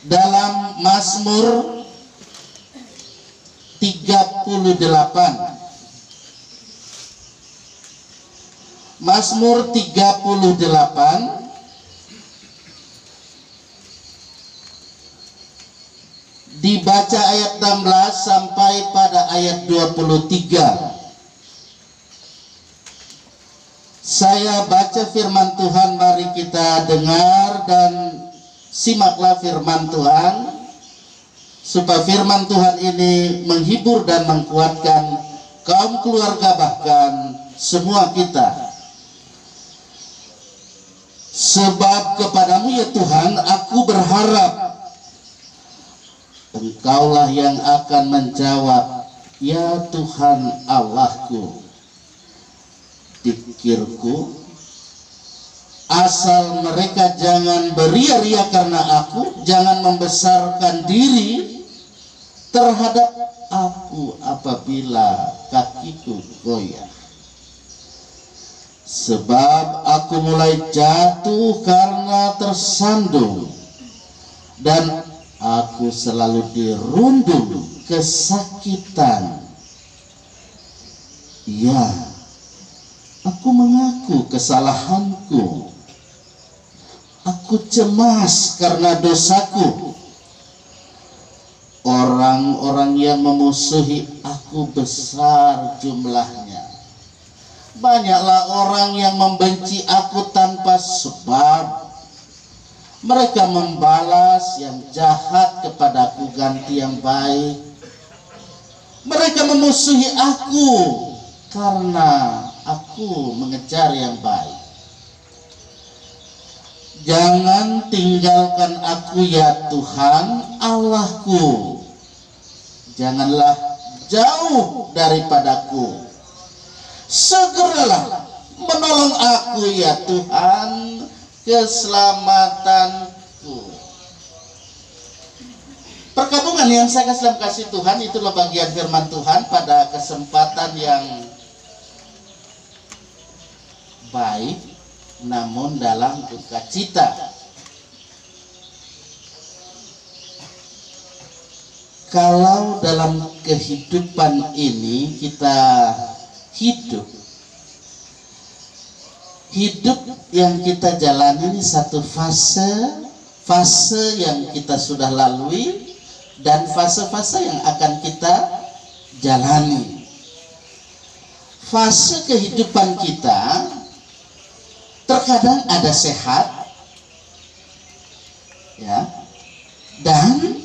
dalam Mazmur 38. Mazmur 38 dibaca ayat 16 sampai pada ayat 23. Saya baca firman Tuhan, mari kita dengar dan simaklah firman Tuhan, supaya firman Tuhan ini menghibur dan menguatkan kaum keluarga, bahkan semua kita. Sebab kepadamu ya Tuhan aku berharap, Engkaulah yang akan menjawab, ya Tuhan Allahku. Pikirku, asal mereka jangan beria-ria karena aku, jangan membesarkan diri terhadap aku apabila kakiku goyah. Sebab aku mulai jatuh karena tersandung, dan aku selalu dirundung kesakitan. Ya, aku mengaku kesalahanku. Aku cemas karena dosaku. Orang-orang yang memusuhi aku besar jumlahnya. Banyaklah orang yang membenci aku tanpa sebab. Mereka membalas yang jahat kepadaku ganti yang baik. Mereka memusuhi aku karena aku mengejar yang baik. Jangan tinggalkan aku ya Tuhan Allahku. Janganlah jauh daripadaku. Segeralah menolong aku ya Tuhan, keselamatanku. Perkabungan yang saya kasih Tuhan, itulah bagian firman Tuhan pada kesempatan yang baik, namun dalam duka cita. Kalau dalam kehidupan ini kita hidup yang kita jalani ini satu fase yang kita sudah lalui dan fase-fase yang akan kita jalani. Fase kehidupan kita terkadang ada sehat, ya, dan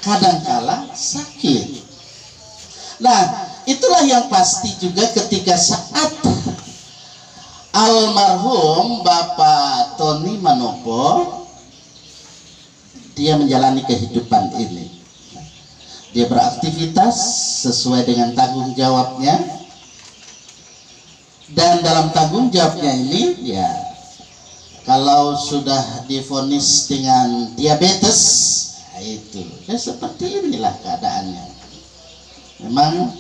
kadangkala sakit. Nah, itulah yang pasti juga ketika saat almarhum Bapak Tony Manopo dia menjalani kehidupan ini. Dia beraktivitas sesuai dengan tanggung jawabnya, dan dalam tanggung jawabnya ini, ya, kalau sudah divonis dengan diabetes, nah itu ya seperti inilah keadaannya. Memang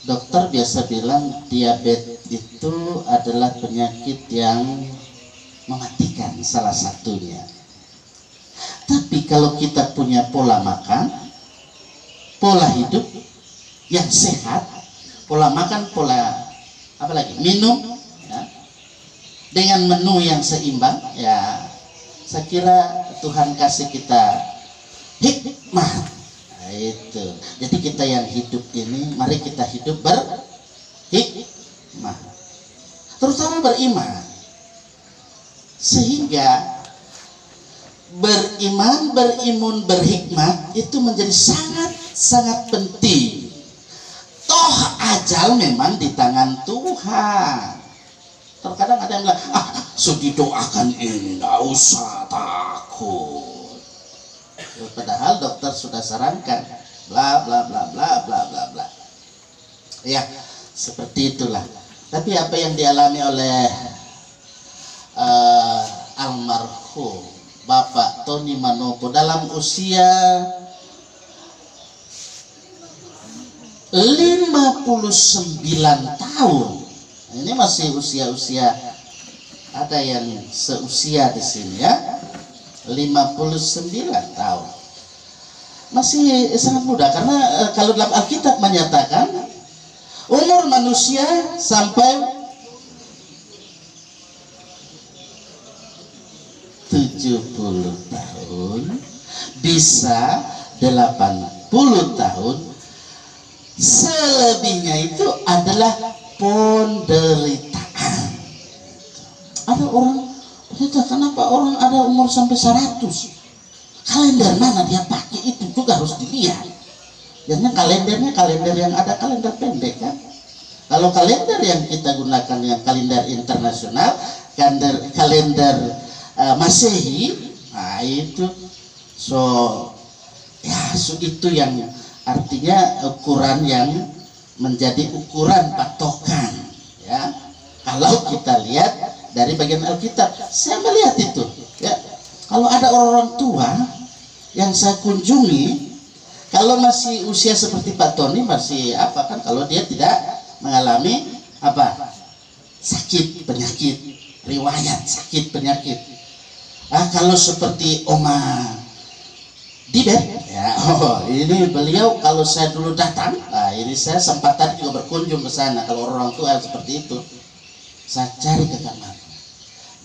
dokter biasa bilang diabetes itu adalah penyakit yang mematikan, salah satunya. Tapi kalau kita punya pola makan, pola hidup yang sehat, pola makan, pola apalagi minum, ya, dengan menu yang seimbang, ya, saya kira Tuhan kasih kita hikmah. Nah, itu. Jadi kita yang hidup ini, mari kita hidup berhikmah, terutama beriman, sehingga beriman, berimun, berhikmat itu menjadi sangat penting. Toh ajal memang di tangan Tuhan. Terkadang ada yang bilang, sudah doakan ini, nggak usah takut. Padahal dokter sudah sarankan, bla bla bla bla bla bla bla. Ya, seperti itulah. Tapi apa yang dialami oleh almarhum Bapak Tony Manopo dalam usia 59 tahun. Ini masih usia-usia, ada yang seusia di sini, ya. 59 tahun. Masih sangat muda, karena kalau dalam Alkitab menyatakan umur manusia sampai 70 tahun, bisa 80 tahun, selebihnya itu adalah penderitaan. Ada orang, kenapa orang ada umur sampai 100? Kalender mana dia pakai itu juga harus dilihat. Biasanya kalender yang ada kalender pendek kan. Kalau kalender yang kita gunakan yang kalender internasional, kalender Masehi, nah itu itu yang artinya ukuran yang menjadi ukuran patokan ya. Kalau kita lihat dari bagian Alkitab, saya melihat itu ya. Kalau ada orang tua yang saya kunjungi, kalau masih usia seperti Pak Tony, masih apa kan, kalau dia tidak mengalami apa sakit penyakit, riwayat sakit penyakit. Kalau seperti Oma Dibet ya, ini beliau kalau saya dulu datang, ini saya sempat tadi juga berkunjung ke sana. Kalau orang tua seperti itu, saya cari ke kamar,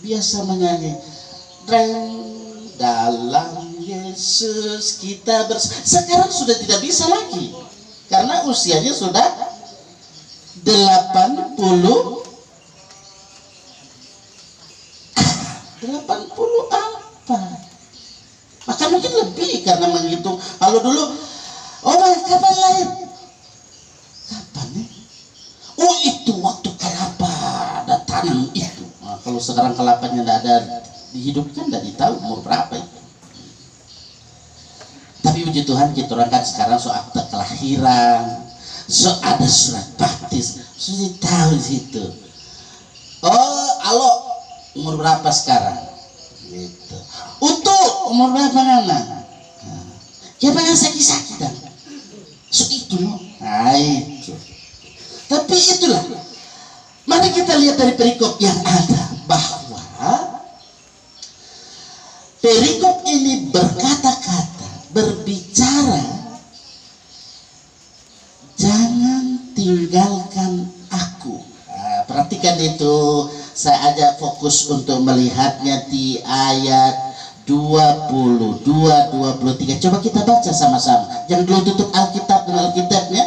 biasa menyanyi dalam Yesus kita sekarang sudah tidak bisa lagi karena usianya sudah 80 apa, maka mungkin lebih karena menghitung. Kalau dulu kapan lahir, kapan nih, itu waktu kelapa ada tanam itu. Kalau sekarang kelapanya tidak ada dihidupkan, tidak ditahu umur berapa itu. Tapi puji Tuhan kita orang kan sekarang akte kelahiran, ada surat baptis, sudah tahu situ. Alo umur berapa sekarang? Gitu. Untuk umur berapa nana? Siapa yang sakit-sakit dan itu, itu. Tapi itulah. Mari kita lihat dari perikop yang ada bahwa perikop ini berkata-kata, berbicara, jangan tinggalkan aku. Perhatikan itu, saya ajak fokus untuk melihatnya di ayat 22, 23. Coba kita baca sama-sama. Jangan dulu tutup Alkitab dengan Alkitabnya.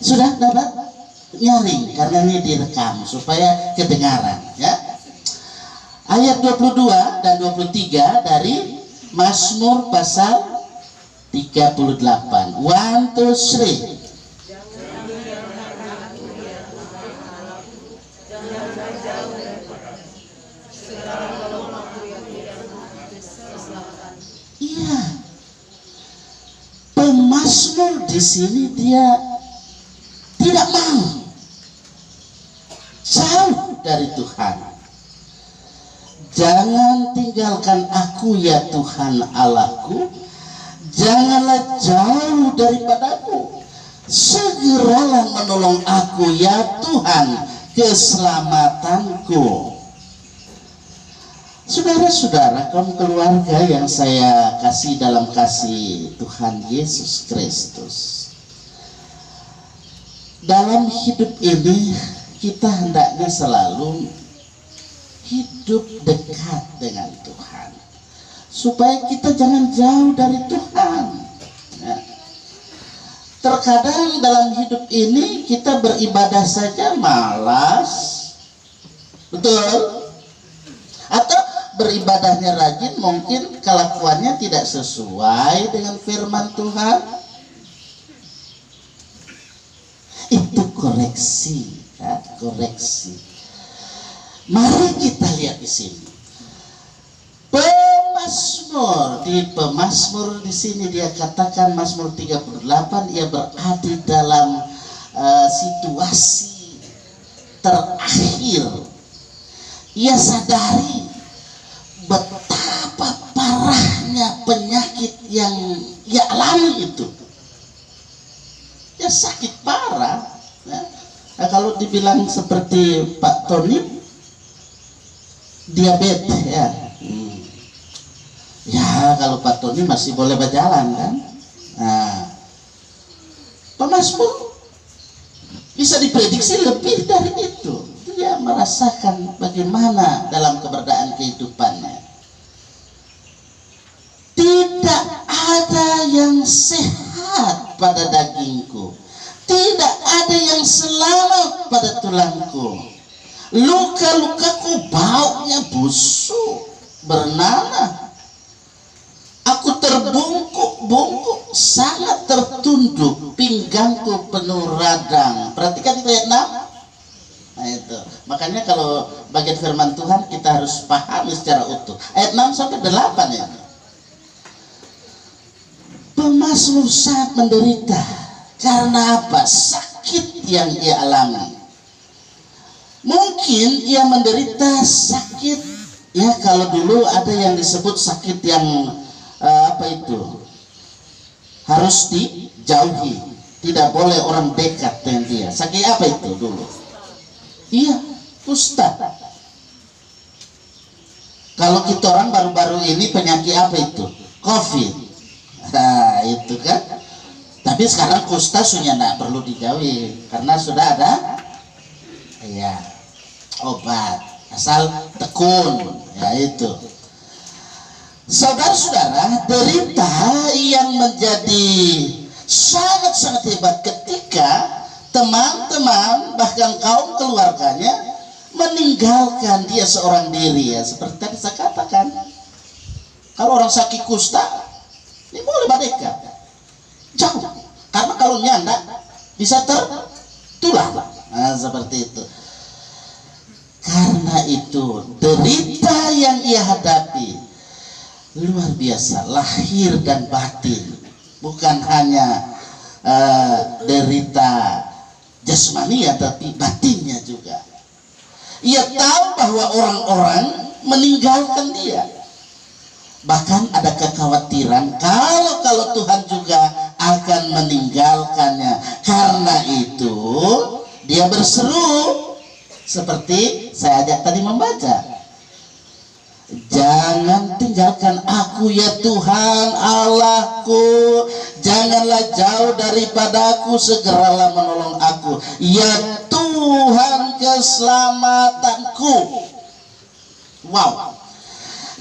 Sudah dapat? Nyaring, karena ini direkam supaya kedengaran ya. Ayat 22 dan 23 dari Mazmur pasal 38. 1, 2, 3. Iya, pemazmur di sini dia tidak mau jauh dari Tuhan. Jangan tinggalkan aku ya Tuhan Allahku, janganlah jauh daripadaku, segeralah menolong aku ya Tuhan keselamatanku. Saudara-saudara, kaum keluarga yang saya kasih dalam kasih Tuhan Yesus Kristus, dalam hidup ini kita hendaknya selalu hidup dekat dengan Tuhan, supaya kita jangan jauh dari Tuhan ya. Terkadang dalam hidup ini kita beribadah saja malas, betul? Atau beribadahnya rajin, mungkin kelakuannya tidak sesuai dengan firman Tuhan. Itu koreksi ya, koreksi. Mari kita lihat di sini. Pemazmur di sini dia katakan Mazmur 38, ia berada dalam situasi terakhir. Ia sadari betapa parahnya penyakit yang ia alami itu. Ya sakit parah ya. Nah, kalau dibilang seperti Pak Tony, diabetes ya. kalau Pak Tony masih boleh berjalan kan. Nah, pemazmur bisa diprediksi lebih dari itu. Dia merasakan bagaimana dalam keberadaan kehidupannya. Tidak ada yang sehat pada dagingku, tidak ada yang selamat pada tulangku. Luka-lukaku baunya busuk, bernanah. Aku terbungkuk-bungkuk, sangat tertunduk, pinggangku penuh radang. Perhatikan itu ayat 6. Nah itu, makanya kalau bagian firman Tuhan kita harus pahami secara utuh. Ayat 6 sampai 8 ya. Pemazmur sangat menderita. Karena apa? Sakit yang ia alami. Mungkin ia menderita sakit, ya kalau dulu ada yang disebut sakit yang apa itu, harus dijauhi, tidak boleh orang dekat dengan dia. Sakit apa itu dulu? Iya, kusta. Kalau kita orang baru-baru ini penyakit apa itu? COVID. Nah itu kan. Tapi sekarang kusta sudah tidak perlu dijauhi karena sudah ada ya obat, asal tekun, ya itu. Saudara-saudara, derita yang menjadi sangat-sangat hebat ketika teman-teman bahkan kaum keluarganya meninggalkan dia seorang diri, ya seperti tadi saya katakan. Kalau orang sakit kusta ini boleh merdeka jauh, karena kalau nyanda bisa tertular. Nah seperti itu. Karena itu derita yang ia hadapi luar biasa, lahir dan batin, bukan hanya derita jasmania tapi batinnya juga. Ia tahu bahwa orang-orang meninggalkan dia, bahkan ada kekhawatiran kalau Tuhan juga akan meninggalkannya. Karena itu dia berseru seperti saya ajak tadi membaca, jangan tinggalkan aku ya Tuhan Allahku, janganlah jauh daripadaku, segeralah menolong aku ya Tuhan keselamatanku. Wow,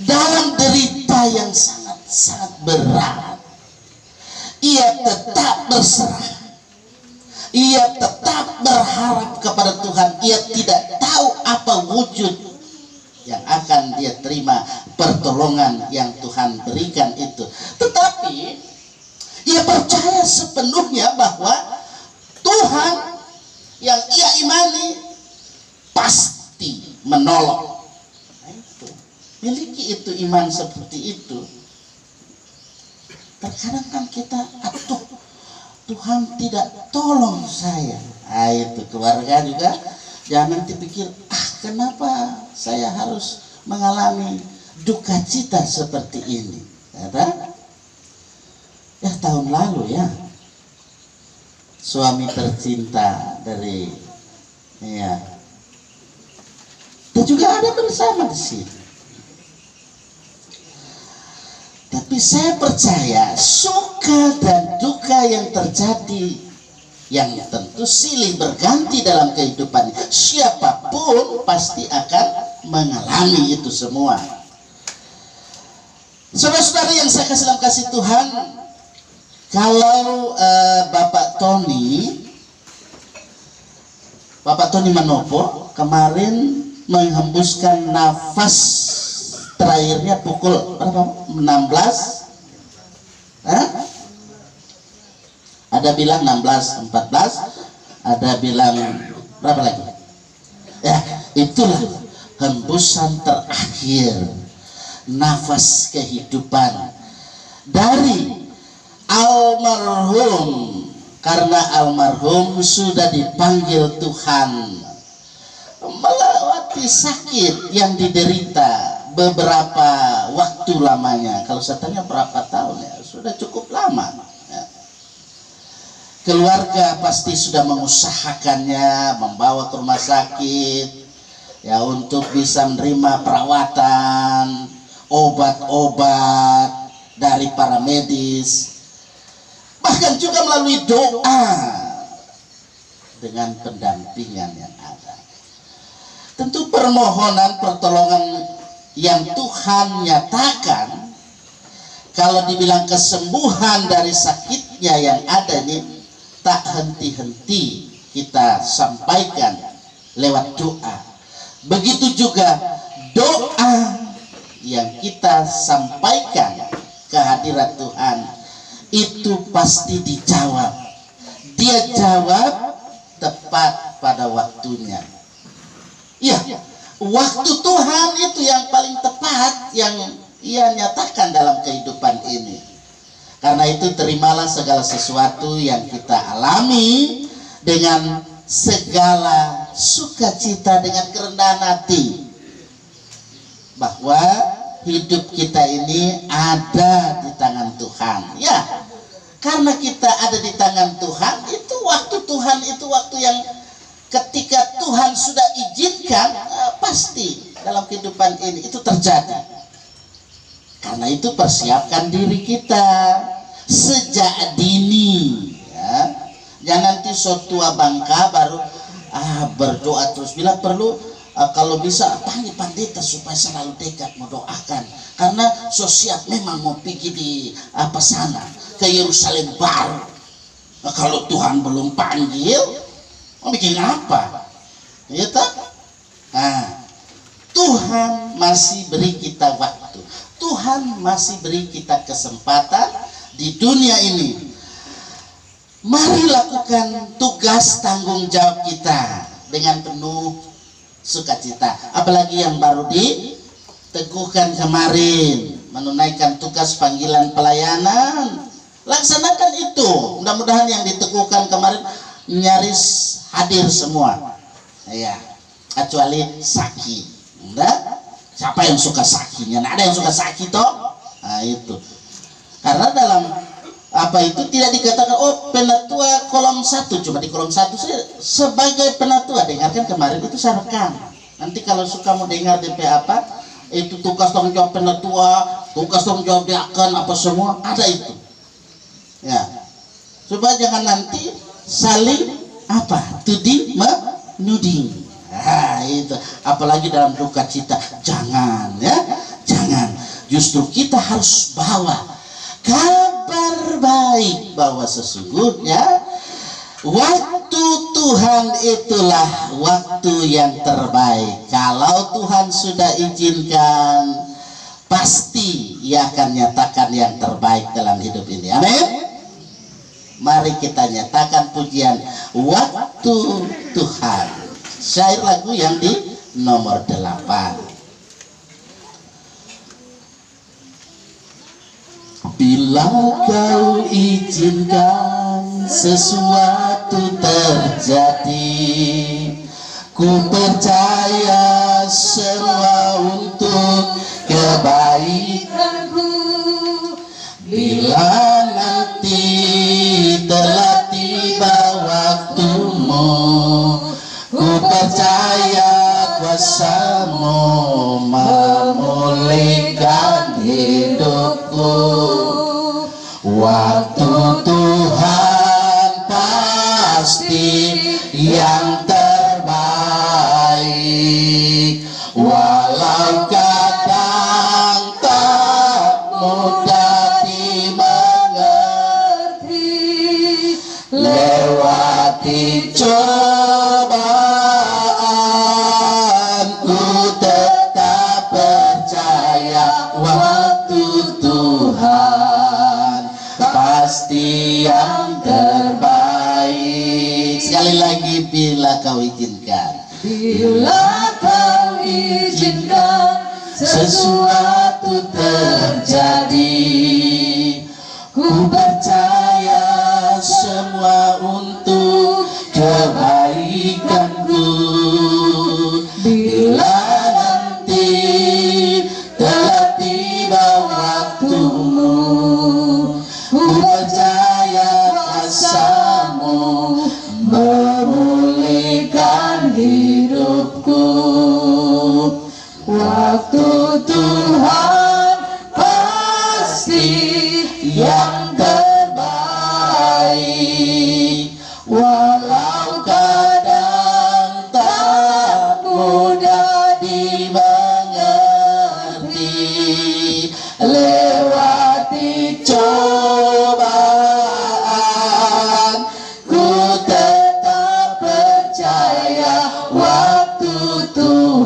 dalam derita yang sangat-sangat berat ia tetap berserah, ia tetap berharap kepada Tuhan. Ia tidak tahu apa wujud yang akan dia terima, pertolongan yang Tuhan berikan itu. Tetapi ia percaya sepenuhnya bahwa Tuhan yang ia imani pasti menolong. Nah, itu. Miliki itu iman seperti itu. Terkadang kan kita, aduh Tuhan tidak tolong saya. Nah, itu keluarga juga jangan dipikir, kenapa saya harus mengalami duka cita seperti ini. Ya tahun lalu ya, suami tercinta dari ya, dan juga ada bersama di sini. Tapi saya percaya suka dan duka yang terjadi, yang tentu silih berganti dalam kehidupan, siapapun pasti akan mengalami itu semua. Saudara-saudara yang saya kasih dalam kasih Tuhan, kalau Bapak Tony Manopo kemarin menghembuskan nafas terakhirnya pukul berapa? 16. Ada bilang 16, 14, ada bilang berapa lagi? Ya, itulah hembusan terakhir nafas kehidupan dari almarhum, karena almarhum sudah dipanggil Tuhan melewati sakit yang diderita beberapa waktu lamanya. Kalau saya tanya berapa tahun ya, sudah cukup lama ya. Keluarga pasti sudah mengusahakannya, membawa ke rumah sakit ya untuk bisa menerima perawatan, obat-obat dari para medis, bahkan juga melalui doa dengan pendampingan yang ada. Tentu permohonan pertolongan yang Tuhan nyatakan, kalau dibilang kesembuhan dari sakitnya yang ada ini, tak henti-henti kita sampaikan lewat doa. Begitu juga doa yang kita sampaikan kehadirat Tuhan itu pasti dijawab. Dia jawab tepat pada waktunya. Ya, waktu Tuhan itu yang paling tepat yang Ia nyatakan dalam kehidupan ini. Karena itu terimalah segala sesuatu yang kita alami dengan segala sukacita, dengan kerendahan hati, bahwa hidup kita ini ada di tangan Tuhan. Ya, karena kita ada di tangan Tuhan, itu waktu Tuhan itu waktu yang ketika Tuhan sudah izinkan, pasti dalam kehidupan ini itu terjadi. Karena itu persiapkan diri kita sejak dini, ya. Jangan nanti tua bangka baru berdoa terus. Bila perlu kalau bisa panggil pendeta supaya selalu dekat mendoakan. Karena sosial memang mau pergi di sana ke Yerusalem baru. Kalau Tuhan belum panggil, mau bikin apa? Ya tak? Tuhan masih beri kita waktu. Tuhan masih beri kita kesempatan di dunia ini. Mari lakukan tugas tanggung jawab kita dengan penuh sukacita. Apalagi yang baru diteguhkan kemarin, menunaikan tugas panggilan pelayanan. Laksanakan itu. Mudah-mudahan yang diteguhkan kemarin nyaris hadir semua. Ya, kecuali Saki. Enggak? Siapa yang suka sakinya? Nah, ada yang suka saki toh? Nah, itu. Karena dalam itu tidak dikatakan penatua kolom 1, cuma di kolom 1 saya sebagai penatua. Dengarkan kemarin itu saya rekam. Nanti kalau suka mau dengar DP itu tugas tanggung jawab penatua, tugas tanggung jawab diaken apa semua ada itu. Ya. Supaya jangan nanti saling tuding menuding. Itu apalagi dalam duka cita, jangan ya, jangan. Justru kita harus bawa kabar baik bahwa sesungguhnya waktu Tuhan itulah waktu yang terbaik. Kalau Tuhan sudah izinkan, pasti Ia akan nyatakan yang terbaik dalam hidup ini. Amin. Mari kita nyatakan pujian waktu Tuhan. Syair lagu yang di nomor 8. Bila kau izinkan sesuatu terjadi, ku percaya semua untuk kebaikanku. Bila nanti telah tiba waktumu, ku percaya kuasa-Mu memulihkan hidupku. Waktu Tuhan pasti yang terbaik, walau kadang tak mudah dimengerti. Lewati cobaan, ku tetap percaya waktu Tuhan pasti yang terbaik. Sekali lagi, bila kau izinkan, bila kau izinkan sesuatu terjadi, ku percaya semua untuk kebaikanku. Bila nanti telah tiba waktumu, ku percaya kuasa-Mu memulihkan hidupku. Waktu Tuhan pasti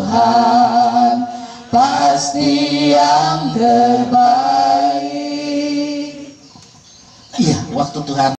Tuhan.